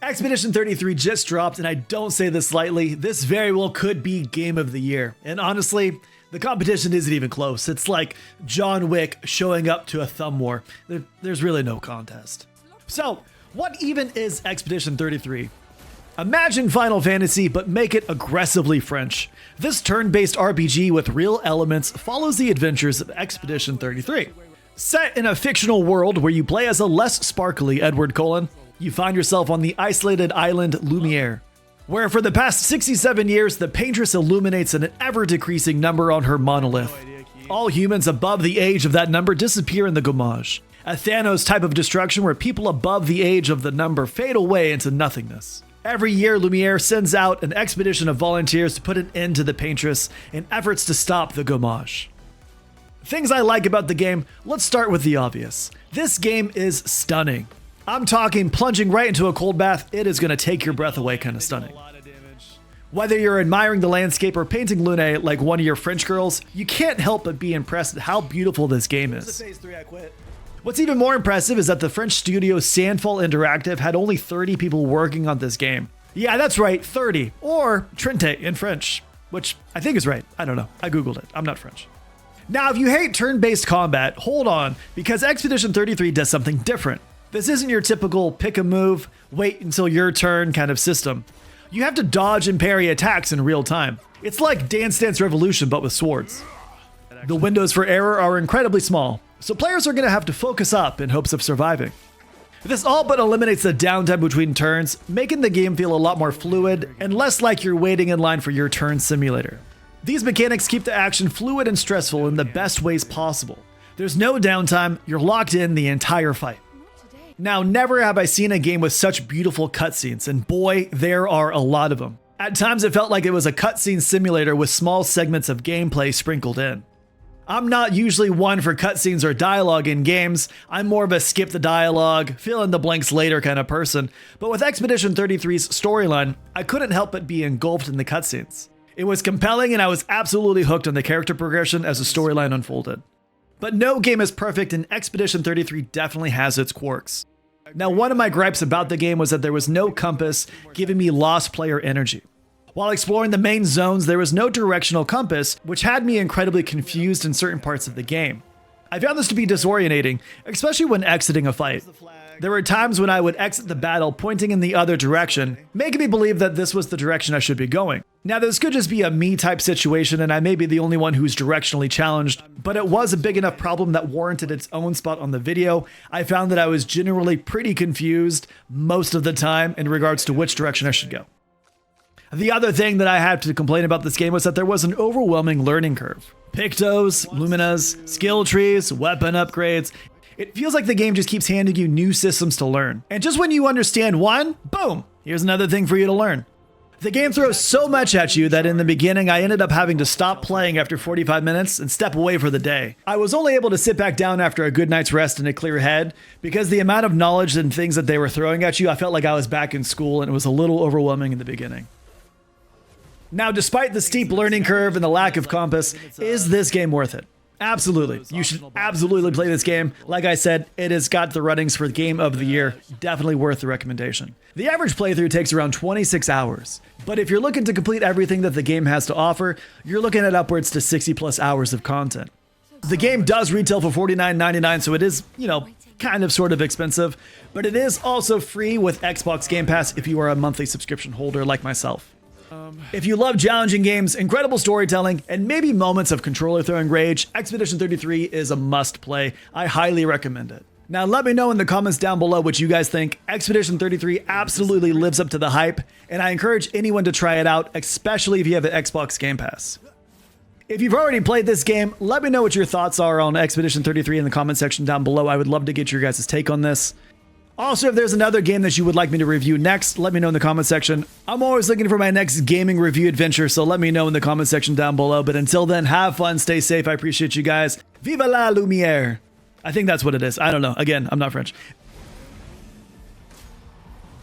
Expedition 33 just dropped, and I don't say this lightly, this very well could be Game of the Year. And honestly, the competition isn't even close. It's like John Wick showing up to a thumb war. There's really no contest. So, what even is Expedition 33? Imagine Final Fantasy, but make it aggressively French. This turn-based RPG with real elements follows the adventures of Expedition 33. Set in a fictional world where you play as a less sparkly Edward Cullen, you find yourself on the isolated island Lumiere, where for the past 67 years, the paintress illuminates an ever-decreasing number on her monolith. All humans above the age of that number disappear in the gommage, a Thanos type of destruction where people above the age of the number fade away into nothingness. Every year, Lumiere sends out an expedition of volunteers to put an end to the paintress in efforts to stop the gommage. Things I like about the game, let's start with the obvious. This game is stunning. I'm talking plunging right into a cold bath, it is going to take your breath away kind of stunning. Whether you're admiring the landscape or painting Lune like one of your French girls, you can't help but be impressed at how beautiful this game is. What's even more impressive is that the French studio Sandfall Interactive had only 30 people working on this game. Yeah, that's right, 30, or trente in French, which I think is right. I don't know, I googled it, I'm not French. Now, if you hate turn-based combat, hold on, because Expedition 33 does something different. This isn't your typical pick a move, wait until your turn kind of system. You have to dodge and parry attacks in real time. It's like Dance Dance Revolution but with swords. The windows for error are incredibly small, so players are going to have to focus up in hopes of surviving. This all but eliminates the downtime between turns, making the game feel a lot more fluid and less like you're waiting in line for your turn simulator. These mechanics keep the action fluid and stressful in the best ways possible. There's no downtime, you're locked in the entire fight. Now, never have I seen a game with such beautiful cutscenes, and boy, there are a lot of them. At times it felt like it was a cutscene simulator with small segments of gameplay sprinkled in. I'm not usually one for cutscenes or dialogue in games, I'm more of a skip the dialogue, fill in the blanks later kind of person, but with Expedition 33's storyline, I couldn't help but be engulfed in the cutscenes. It was compelling and I was absolutely hooked on the character progression as the storyline unfolded. But no game is perfect and Expedition 33 definitely has its quirks. Now, one of my gripes about the game was that there was no compass giving me lost player energy. While exploring the main zones, there was no directional compass, which had me incredibly confused in certain parts of the game. I found this to be disorientating, especially when exiting a fight. There were times when I would exit the battle pointing in the other direction, making me believe that this was the direction I should be going. Now, this could just be a me type situation and I may be the only one who's directionally challenged, but it was a big enough problem that warranted its own spot on the video. I found that I was generally pretty confused most of the time in regards to which direction I should go. The other thing that I had to complain about this game was that there was an overwhelming learning curve. Pictos, Luminas, skill trees, weapon upgrades. It feels like the game just keeps handing you new systems to learn. And just when you understand one, boom, here's another thing for you to learn. The game throws so much at you that in the beginning I ended up having to stop playing after 45 minutes and step away for the day. I was only able to sit back down after a good night's rest and a clear head because the amount of knowledge and things that they were throwing at you, I felt like I was back in school and it was a little overwhelming in the beginning. Now, despite the steep learning curve and the lack of compass, is this game worth it? Absolutely. You should absolutely play this game. Like I said, it has got the runnings for Game of the Year. Definitely worth the recommendation. The average playthrough takes around 26 hours. But if you're looking to complete everything that the game has to offer, you're looking at upwards to 60 plus hours of content. The game does retail for $49.99, so it is, kind of sort of expensive, but it is also free with Xbox Game Pass if you are a monthly subscription holder like myself. If you love challenging games, incredible storytelling, and maybe moments of controller throwing rage, Expedition 33 is a must play. I highly recommend it. Now let me know in the comments down below what you guys think. Expedition 33 absolutely lives up to the hype, and I encourage anyone to try it out, especially if you have an Xbox Game Pass. If you've already played this game, let me know what your thoughts are on Expedition 33 in the comment section down below. I would love to get your guys' take on this. Also, if there's another game that you would like me to review next, let me know in the comment section. I'm always looking for my next gaming review adventure, so let me know in the comment section down below. But until then, have fun, stay safe, I appreciate you guys. Viva la Lumiere! I think that's what it is. I don't know. Again, I'm not French.